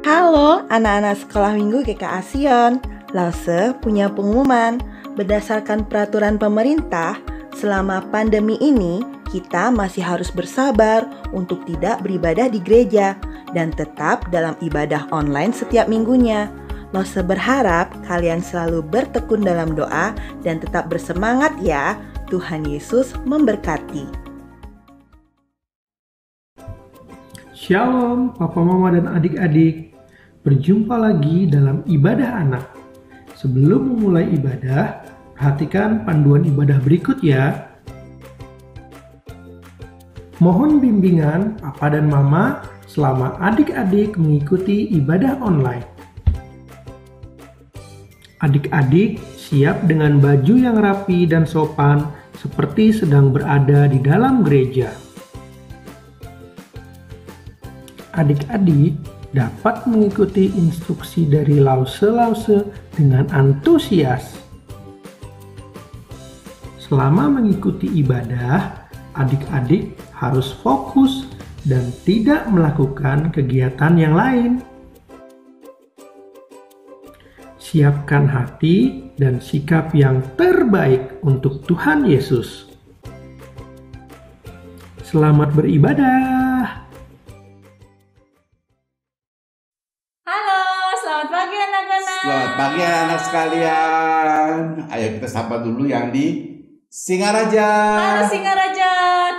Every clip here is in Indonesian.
Halo anak-anak sekolah minggu GKA Sion. Lause punya pengumuman. Berdasarkan peraturan pemerintah, selama pandemi ini kita masih harus bersabar untuk tidak beribadah di gereja dan tetap dalam ibadah online setiap minggunya. Lause berharap kalian selalu bertekun dalam doa dan tetap bersemangat ya. Tuhan Yesus memberkati. Shalom Papa Mama dan adik-adik. Berjumpa lagi dalam ibadah anak. Sebelum memulai ibadah, perhatikan panduan ibadah berikut ya. Mohon bimbingan Papa dan Mama selama adik-adik mengikuti ibadah online. Adik-adik siap dengan baju yang rapi dan sopan seperti sedang berada di dalam gereja. Adik-adik dapat mengikuti instruksi dari lause-lause dengan antusias. Selama mengikuti ibadah, adik-adik harus fokus dan tidak melakukan kegiatan yang lain. Siapkan hati dan sikap yang terbaik untuk Tuhan Yesus. Selamat beribadah. Selamat pagi anak-anak. Selamat pagi anak sekalian. Ayo kita sapa dulu yang di Singaraja. Halo Singaraja.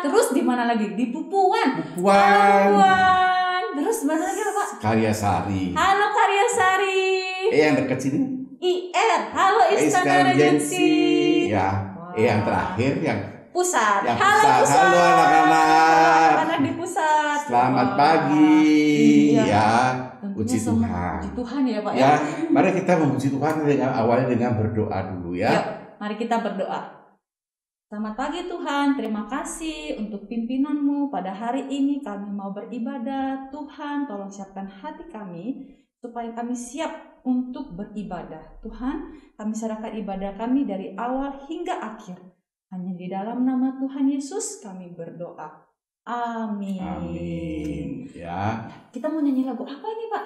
Terus di mana lagi? Di Pupuan. Pupuan. Terus mana lagi Pak? Karyasari. Halo Karyasari. Yang dekat sini. IR. Halo Istana Regency. Ya. Wow. Yang terakhir yang Pusat. Yang Halo pusat. Pusat. Halo anak-anak. Anak di pusat. Selamat Wow. pagi. Iya. Ya. Tentunya Puji Tuhan. Puji Tuhan ya Pak Ya, mari kita memuji Tuhan awalnya dengan berdoa dulu ya. Yuk, mari kita berdoa. Selamat pagi Tuhan, terima kasih untuk pimpinan-Mu pada hari ini kami mau beribadah. Tuhan, tolong siapkan hati kami supaya kami siap untuk beribadah. Tuhan, kami serahkan ibadah kami dari awal hingga akhir. Hanya di dalam nama Tuhan Yesus kami berdoa. Amin. Amin. Ya. Kita mau nyanyi lagu apa ini Pak?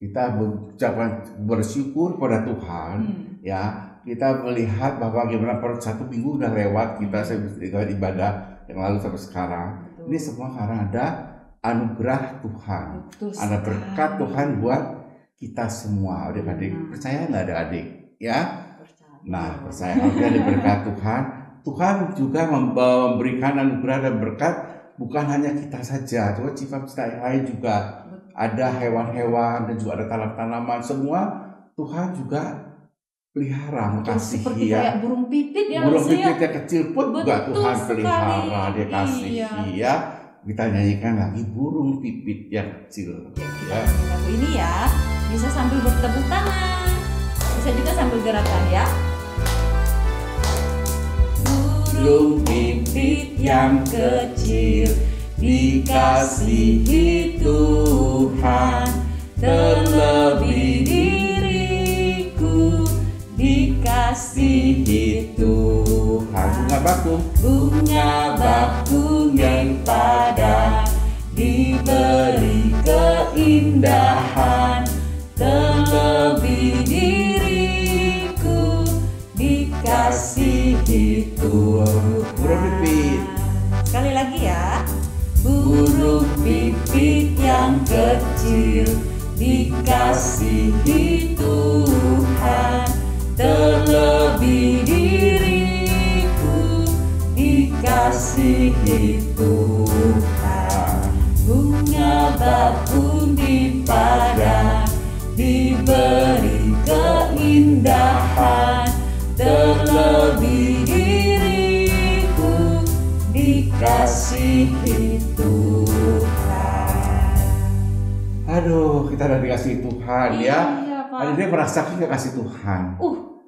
Kita mengucapkan bersyukur pada Tuhan. Ya, kita melihat bahwa gimana per satu minggu udah lewat kita ibadah yang lalu sampai sekarang. Betul. Ini semua karena ada anugerah Tuhan. Betul Ada sekali. berkat Tuhan buat kita semua. Adik-adik percaya nggak ada adik? Ya. Percaya. Nah, percaya kalau kita berkat Tuhan. Tuhan juga memberikan anugerah dan berkat bukan hanya kita saja, juga cipta yang lain juga. Ada hewan-hewan dan juga ada tanaman-tanaman, semua Tuhan juga pelihara, Seperti mengasihi ya. kayak burung pipit ya. Burung maksudnya. pipit yang kecil pun juga Betul Tuhan sekali. pelihara, dia kasihi Iya. ya. Kita nyanyikan lagi burung pipit yang kecil. Ya. Lagu ini ya, bisa sambil bertepuk tangan, bisa juga sambil gerakan ya. Burung pipit yang kecil dikasihi Tuhan, terlebih diriku dikasihi Tuhan. Bunga bakung yang pada diberi keindahan, terlebih diriku dikasihi Tuhan. Burung pipit. Sekali lagi ya. Burung pipit yang kecil dikasihi Tuhan, terlebih diriku dikasihi Tuhan. Bunga bakung di padang diberi keindahan, terlebih diriku dikasihi Tuhan. Aduh, kita udah dikasih Tuhan ya. Iya, Pak. Ada dia merasakan gak kasih Tuhan?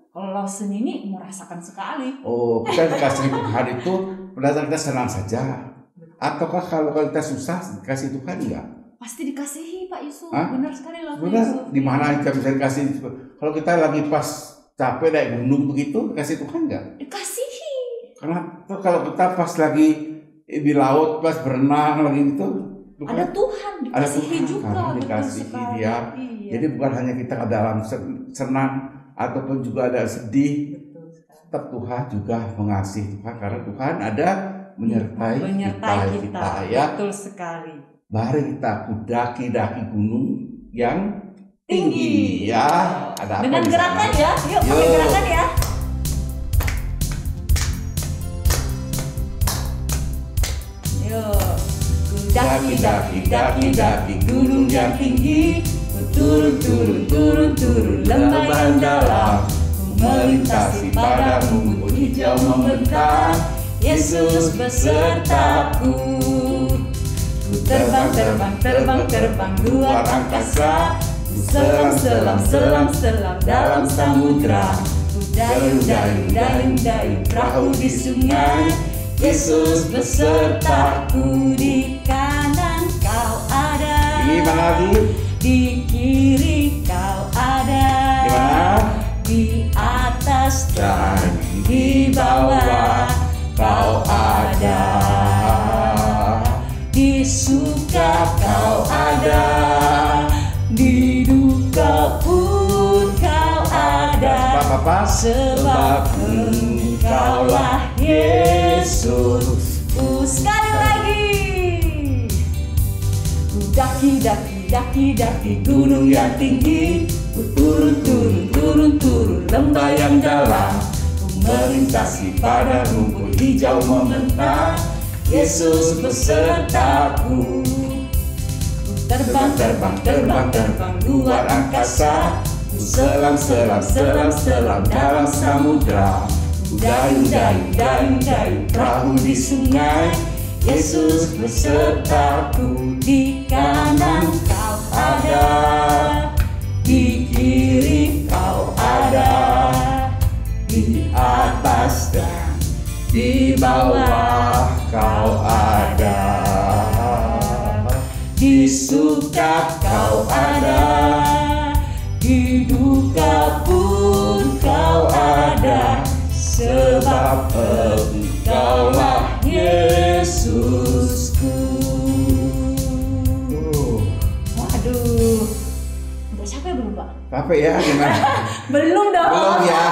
Kalau Lawson ini merasakan sekali. Oh, kita dikasih Tuhan itu benar-benar kita senang saja. Ataukah kalau kita susah dikasih Tuhan enggak? Pasti dikasihi Pak Yusuf. Hah? Benar sekali Lawson. Benar, di mana kita bisa dikasih? Kalau kita lagi pas capek naik gunung begitu, dikasih Tuhan enggak? Dikasihi. Karena tuh kalau kita pas lagi di laut, pas berenang lagi itu, Ada Tuhan ada dikasihi Tuhan juga, karena betul dikasihi sekali. dia. Iya. Jadi bukan hanya kita dalam senang ataupun juga ada sedih, Betul sekali. tetap Tuhan juga mengasihi Tuhan karena Tuhan ada menyertai kita ya. Betul sekali. Mari kita daki gunung yang tinggi ya. Ada apa Dengan di gerakan sana? ya, yuk pakai Yuk. gerakan ya. Yuk. Daki gunung yang tinggi, turun lembah yang dalam, melintasi padang rumput hijau membentang. Yesus besertaku. Ku terbang luar angkasa, ku selam dalam samudra. Ku dayung perahu di sungai. Yesus besertaku, di kanan kau ada, Di mana lagi? di kiri kau ada, Di mana? di atas Dan di bawah kau ada, di suka kau ada, di duka pun kau ada. Sebab apa? Sebab engkaulah Yesus. Sekali lagi. Ku daki gunung yang tinggi, ku turun lembah yang dalam, ku melintasi padang rumput hijau membentang. Yesus besertaku. Ku terbang luar angkasa, ku selam dalam samudra. Ku dayung perahu di sungai. Yesus besertaku, di kanan kau ada, di kiri kau ada, di atas dan di bawah kau ada, di suka kau ada, di duka pun kau ada. Sebab engkaulah Yesusku. Waduh, udah capek belum Pak? Capek ya gimana? Belum dong. Belum ya.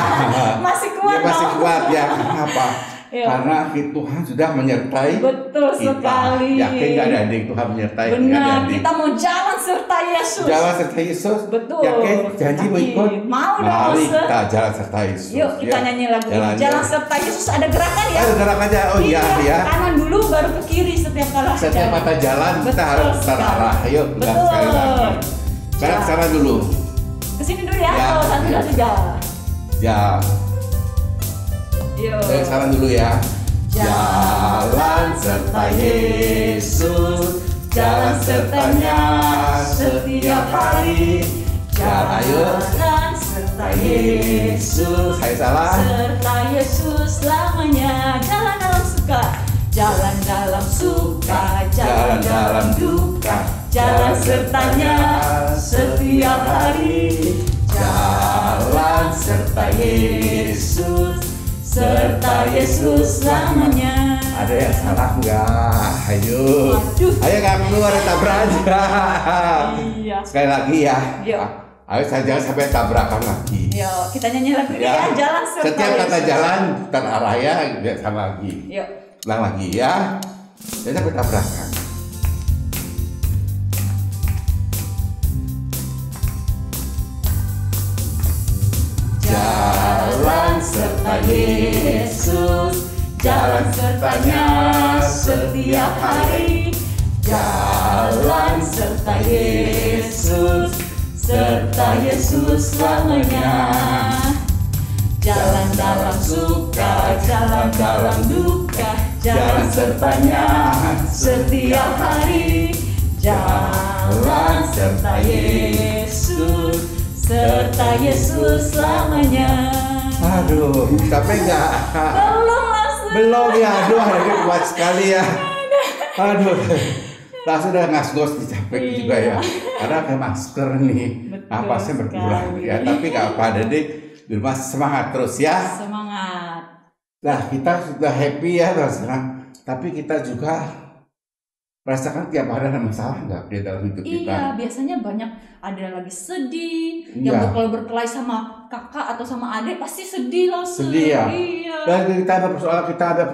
Masih kuat Ya, masih dong. kuat ya. Kenapa? Iya. Karena Tuhan sudah menyertai Betul kita. sekali. Yakin nggak ada adik Tuhan menyertai Benar, adik? kita mau jalan serta Yesus. Jalan serta Yesus. Betul. Yakin? Janji mau ikut? Mau dong. Mari kita jalan serta Yesus. Yuk kita Ya. nyanyi lagu ini. Jalan serta Yesus, ada gerakan ya. Ayo gerak aja. Oh iya ya. Kanan dulu baru ke kiri setiap kali Setiap mata jalan kita Betul harus putar sekali. arah. Ayo gerak Betul. sekali lagi. Gerak Ya. sana dulu. Kesini dulu ya. Ya. Oh, satu dua tiga. Ya. Yuk. Sana dulu ya. Jalan serta Yesus, jalan sertanya setiap hari. Jalan serta Yesus, saya salah. Serta Yesus selamanya. Jalan dalam suka, jalan dalam suka, jalan dalam duka. Jalan sertanya setiap hari. Jalan serta Yesus, serta Yesus selamanya. Ada yang salah nggak? Ayo, Waduh. ayo nggak keluar tabrak aja. Iya. Sekali lagi ya. Yuk. Ayo saya jangan sampai tabrakan lagi. Yuk, kita nyanyi lagu ini ya. Jalan serta Setiap kata Yesus. jalan putar arah ya, lihat sama lagi. Yuk. Ulang lagi ya. Jangan sampai tabrakan. Jalan serta Yesus, jalan sertanya setiap hari. Jalan serta Yesus, serta Yesus selamanya. Jalan dalam suka, jalan dalam duka, jalan sertanya setiap hari. Jalan serta Yesus, serta Yesus selamanya. Aduh, capek nggak? Belum langsung. Belum ya, aduh hari ini kuat sekali ya. Aduh, langsung udah ngas-ngos capek juga ya. Karena pakai masker nih, Betul napasnya berkurang sekali. ya. Tapi nggak apa, jadi di rumah semangat terus ya. Semangat. Nah kita sudah happy ya terus terang. Tapi kita juga Rasakan tiap hari ada masalah nggak di dalam hidup kita? Iya, biasanya banyak ada lagi sedih, Iya. yang kalau berkelahi sama kakak atau sama adik pasti sedih langsung. Sedih ya? Iya. Dan kita ada persoalan, kita ada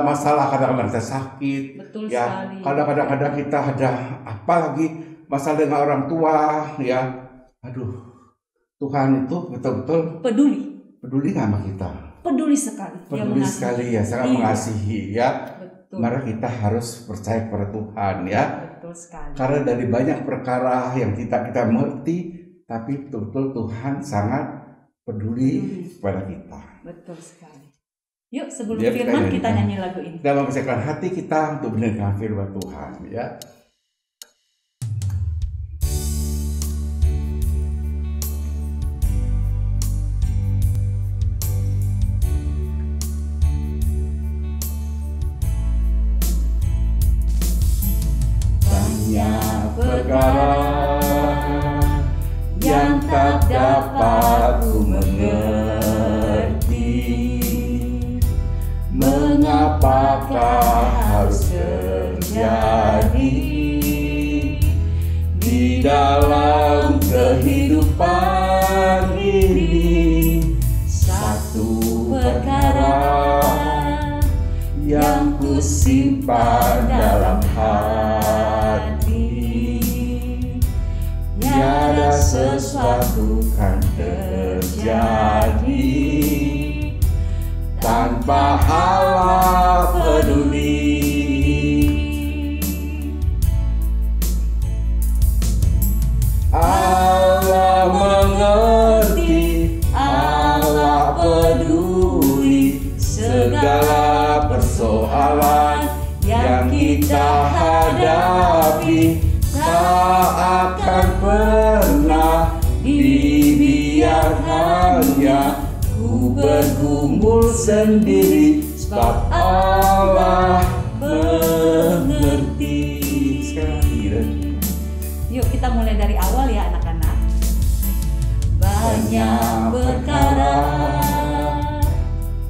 masalah, kadang-kadang kita sakit. Betul Ya, sekali. kadang-kadang kita ada apa lagi masalah dengan orang tua, ya. Aduh, Tuhan itu betul-betul peduli sama kita. Peduli sekali. Dia Peduli mengasihi. sekali ya, sangat Iya. mengasihi ya. Betul. Mari kita harus percaya kepada Tuhan ya. Betul sekali. Karena dari banyak perkara yang kita mengerti, tapi betul-betul Tuhan sangat peduli kepada kita. Betul sekali. Yuk, sebelum Dia firman kita kita nyanyikan. nyanyi lagu ini. Dan mempersiapkan hati kita untuk mendengarkan firman Tuhan ya. Banyak perkara yang tak dapat ku mengerti, mengapakah harus terjadi di dalam kehidupan ini. Satu perkara yang ku simpan dalam hati, tiada sesuatu kan terjadi tanpa Allah peduli. Allah mengerti, Allah peduli segala persoalan yang kita hadapi. Tak akan pernah dibiarkannya ku bergumul sendiri, sebab Allah mengerti. Sekali Yuk kita mulai dari awal ya anak-anak. Banyak perkara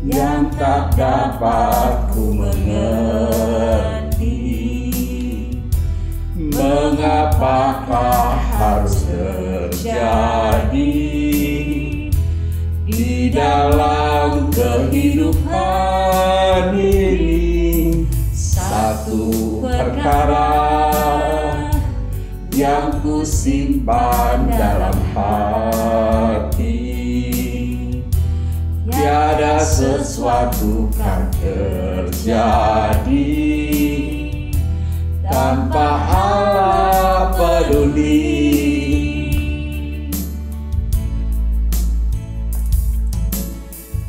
yang tak dapat ku mengerti, mengapakah harus terjadi di dalam kehidupan ini. Satu perkara yang ku simpan dalam hati, tiada sesuatu kan terjadi tanpa Allah peduli.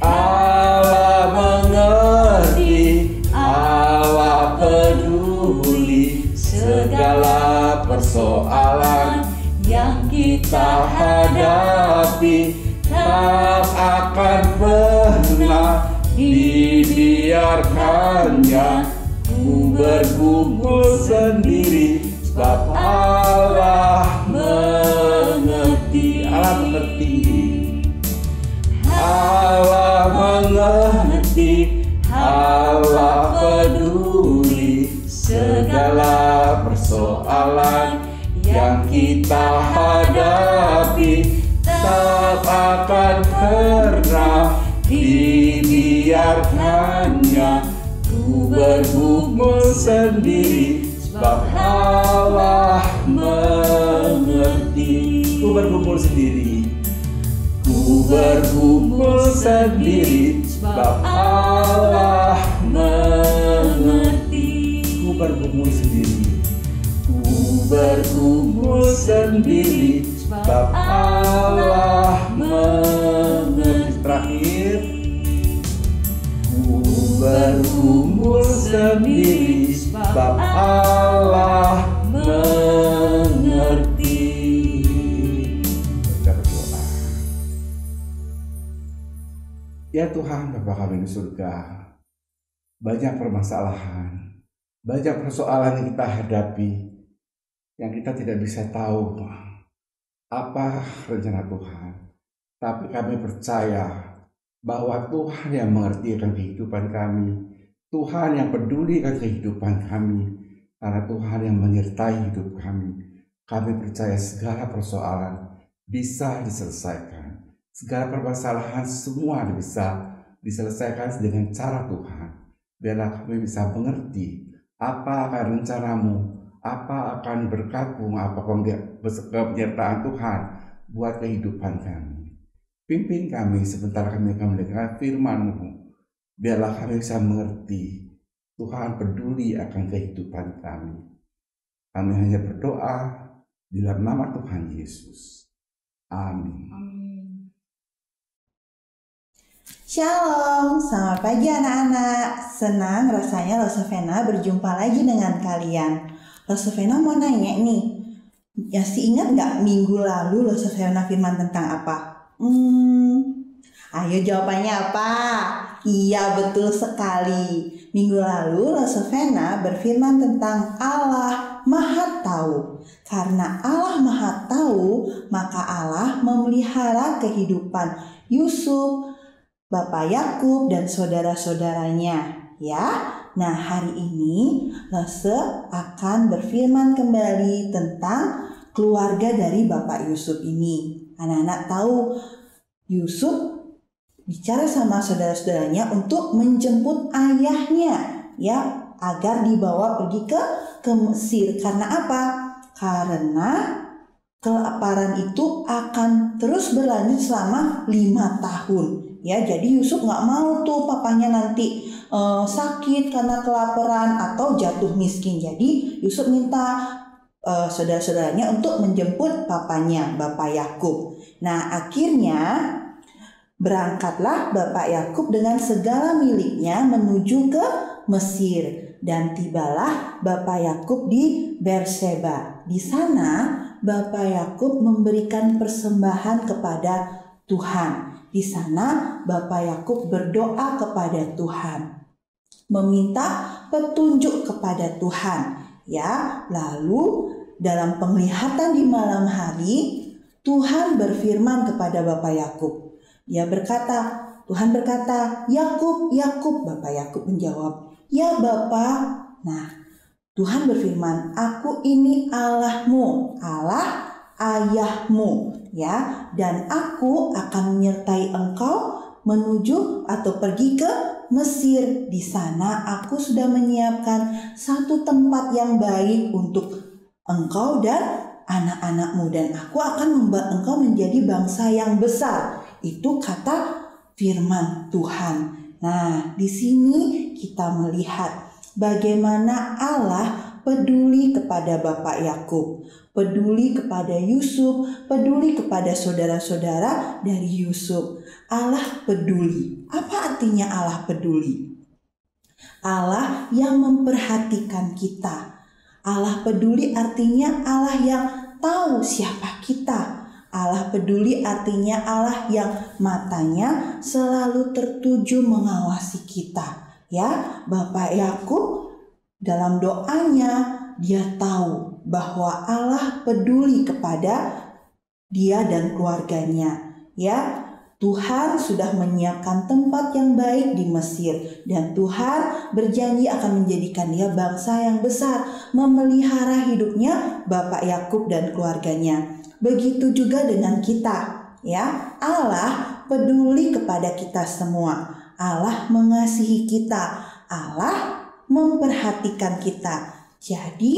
Allah mengerti, Allah peduli segala persoalan yang kita hadapi. Tak akan pernah dibiarkannya ku bergumul sendiri, sebab Allah mengerti. Allah mengerti, Allah mengerti, Allah peduli segala persoalan yang kita hadapi. Tak akan pernah dibiarkannya ku bergumul sendiri, sebab Allah mengerti. Ku bergumul sendiri, ku bergumul sendiri, sebab Allah mengerti. Ku bergumul sendiri, ku bergumul sendiri, sebab Allah mengerti. Terakhir, ku bergumul sendiri, sebab Allah mengerti. Kita berdoa. Ya Tuhan, Bapa kami di surga, banyak permasalahan, banyak persoalan yang kita hadapi, yang kita tidak bisa tahu apa rencana Tuhan. Tapi kami percaya bahwa Tuhan yang mengerti akan kehidupan kami, Tuhan yang peduli akan kehidupan kami. Karena Tuhan yang menyertai hidup kami. Kami percaya segala persoalan bisa diselesaikan. Segala permasalahan semua bisa diselesaikan dengan cara Tuhan. Biarlah kami bisa mengerti apa akan rencanamu, apa akan berkatmu, apa penyertaan Tuhan buat kehidupan kami. Pimpin kami sebentar kami akan mendengar firman-Mu. Biarlah kami bisa mengerti Tuhan peduli akan kehidupan kami. Kami hanya berdoa di dalam nama Tuhan Yesus. Amin. Shalom, selamat pagi anak-anak. Senang rasanya Losevena berjumpa lagi dengan kalian. Losevena mau nanya nih, masih ingat nggak minggu lalu Losevena firman tentang apa? Ayo jawabannya apa? Iya, betul sekali. Minggu lalu Losevena berfirman tentang Allah Maha Tahu. Karena Allah Maha Tahu, maka Allah memelihara kehidupan Yusuf, Bapak Yakub dan saudara-saudaranya, ya. Nah, hari ini Lose akan berfirman kembali tentang keluarga dari Bapak Yusuf ini. Anak-anak tahu Yusuf bicara sama saudara-saudaranya untuk menjemput ayahnya, ya, agar dibawa pergi ke Mesir. Karena apa? Karena kelaparan itu akan terus berlanjut selama 5 tahun. Ya, jadi Yusuf nggak mau tuh papanya nanti sakit karena kelaparan atau jatuh miskin. Jadi Yusuf minta saudara-saudaranya untuk menjemput papanya, Bapak Yakub. Nah, akhirnya berangkatlah Bapak Yakub dengan segala miliknya menuju ke Mesir. Dan tibalah Bapak Yakub di Berseba. Di sana Bapak Yakub memberikan persembahan kepada Tuhan. Di sana Bapak Yakub berdoa kepada Tuhan, meminta petunjuk kepada Tuhan. Ya, lalu dalam penglihatan di malam hari, Tuhan berfirman kepada Bapak Yakub. Dia berkata, Tuhan berkata, "Yakub, Yakub." Bapak Yakub menjawab, "Ya Bapa." Nah, Tuhan berfirman, "Aku ini Allahmu, Allah ayahmu, ya, dan aku akan menyertai engkau menuju atau pergi ke Mesir. Di sana aku sudah menyiapkan satu tempat yang baik untuk engkau dan anak-anakmu, dan aku akan membuat engkau menjadi bangsa yang besar." Itu kata firman Tuhan. Nah, di sini kita melihat bagaimana Allah peduli kepada Bapak Yakub, peduli kepada Yusuf, peduli kepada saudara-saudara dari Yusuf. Allah peduli. Apa artinya Allah peduli? Allah yang memperhatikan kita. Allah peduli artinya Allah yang tahu siapa kita. Allah peduli artinya Allah yang matanya selalu tertuju mengawasi kita. Ya, Bapak Yakub dalam doanya dia tahu bahwa Allah peduli kepada dia dan keluarganya. Ya, Tuhan sudah menyiapkan tempat yang baik di Mesir, dan Tuhan berjanji akan menjadikan dia bangsa yang besar, memelihara hidupnya Bapak Yakub dan keluarganya. Begitu juga dengan kita, ya. Allah peduli kepada kita semua. Allah mengasihi kita. Allah memperhatikan kita. Jadi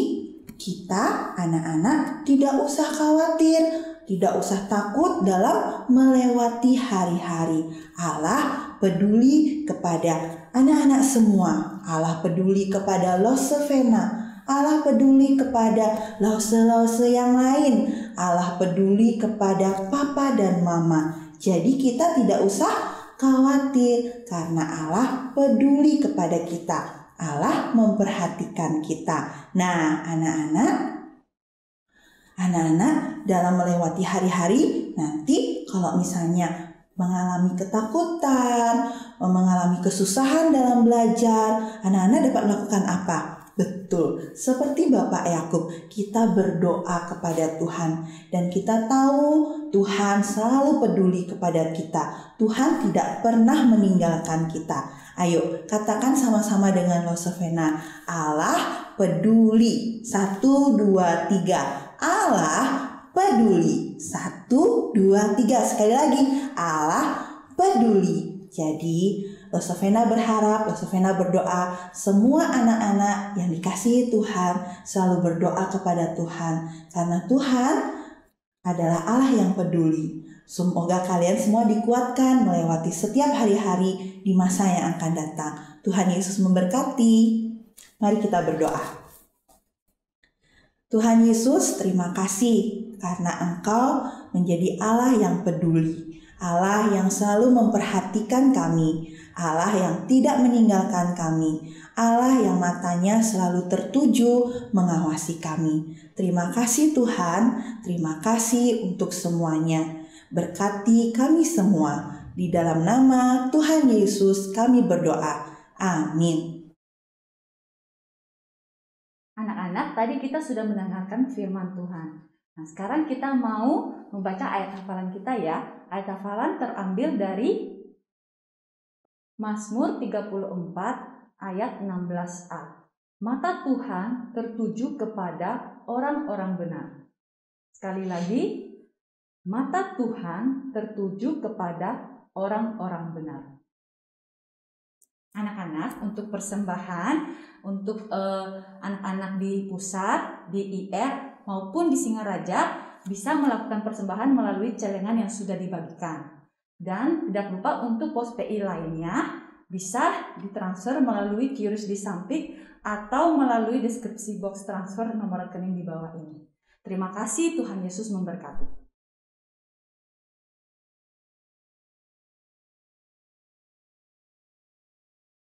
kita anak-anak tidak usah khawatir, tidak usah takut dalam melewati hari-hari. Allah peduli kepada anak-anak semua. Allah peduli kepada Losevena. Allah peduli kepada lause-lause yang lain. Allah peduli kepada papa dan mama. Jadi kita tidak usah khawatir karena Allah peduli kepada kita. Allah memperhatikan kita. Nah, anak-anak dalam melewati hari-hari nanti kalau misalnya mengalami ketakutan, mengalami kesusahan dalam belajar, anak-anak dapat melakukan apa? Betul, seperti Bapak Yakub, kita berdoa kepada Tuhan dan kita tahu Tuhan selalu peduli kepada kita. Tuhan tidak pernah meninggalkan kita. Ayo, katakan sama-sama dengan Losevena, Allah peduli. 1, 2, 3. Allah peduli. 1, 2, 3. Sekali lagi, Allah peduli. Jadi, Losovena berharap, Losovena berdoa, semua anak-anak yang dikasihi Tuhan selalu berdoa kepada Tuhan. Karena Tuhan adalah Allah yang peduli. Semoga kalian semua dikuatkan melewati setiap hari-hari di masa yang akan datang. Tuhan Yesus memberkati. Mari kita berdoa. Tuhan Yesus, terima kasih karena Engkau menjadi Allah yang peduli, Allah yang selalu memperhatikan kami, Allah yang tidak meninggalkan kami, Allah yang matanya selalu tertuju mengawasi kami. Terima kasih Tuhan, terima kasih untuk semuanya. Berkati kami semua. Di dalam nama Tuhan Yesus kami berdoa. Amin. Anak-anak, tadi kita sudah mendengarkan firman Tuhan. Nah, sekarang kita mau membaca ayat hafalan kita ya. Ayat hafalan terambil dari Mazmur 34 ayat 16a. Mata Tuhan tertuju kepada orang-orang benar. Sekali lagi, mata Tuhan tertuju kepada orang-orang benar. Anak-anak, untuk persembahan untuk anak-anak di pusat, di IR maupun di Singaraja bisa melakukan persembahan melalui celengan yang sudah dibagikan. Dan tidak lupa untuk pos PI lainnya bisa ditransfer melalui QRIS di samping atau melalui deskripsi box transfer nomor rekening di bawah ini. Terima kasih, Tuhan Yesus memberkati.